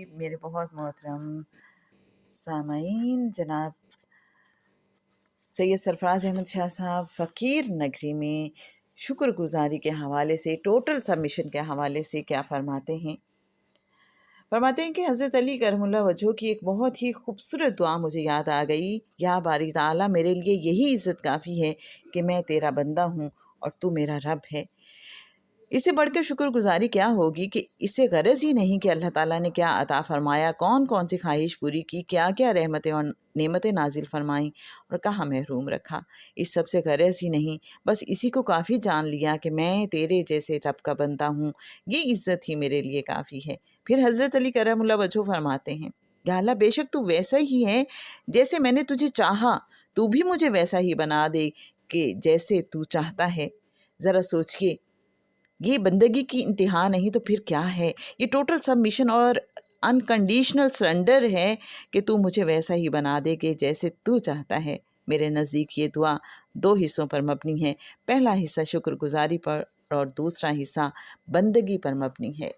میرے بہت محترم سامعین، جناب سید سرفراز احمد شاہ صاحب فقیر نگری میں شکر گزاری کے حوالے سے، ٹوٹل سبمیشن کے حوالے سے کیا فرماتے ہیں؟ فرماتے ہیں کہ حضرت علی کرم اللہ وجہہ کی ایک بہت ہی خوبصورت دعا مجھے یاد آ گئی، یا باری تعالیٰ میرے لیے یہی عزت کافی ہے کہ میں تیرا بندہ ہوں اور تو میرا رب ہے۔ اس سے بڑھ کر شکر گزاری کیا ہوگی کہ اس سے غرض ہی نہیں کہ اللہ تعالیٰ نے کیا عطا فرمایا، کون کون سی خواہش پوری کی، کیا کیا رحمتیں اور نعمتیں نازل فرمائیں اور کہاں محروم رکھا۔ اس سب سے غرض ہی نہیں، بس اسی کو کافی جان لیا کہ میں تیرے جیسے رب کا بندہ ہوں، یہ عزت ہی میرے لیے کافی ہے۔ پھر حضرت علی کرم اللہ وجہہ فرماتے ہیں، یا اللہ بے شک تو ویسا ہی ہے جیسے میں نے تجھے چاہا، تو بھی مجھے ویسا ہی بنا دے کہ جیسے تو چاہتا ہے۔ ذرا سوچئے، یہ بندگی کی انتہا نہیں تو پھر کیا ہے؟ یہ ٹوٹل سبمیشن اور انکنڈیشنل سرنڈر ہے کہ تو مجھے ویسا ہی بنا دے کہ جیسے تو چاہتا ہے۔ میرے نزدیک یہ دعا 2 حصوں پر مبنی ہے، پہلا حصہ شکر گزاری پر اور دوسرا حصہ بندگی پر مبنی ہے۔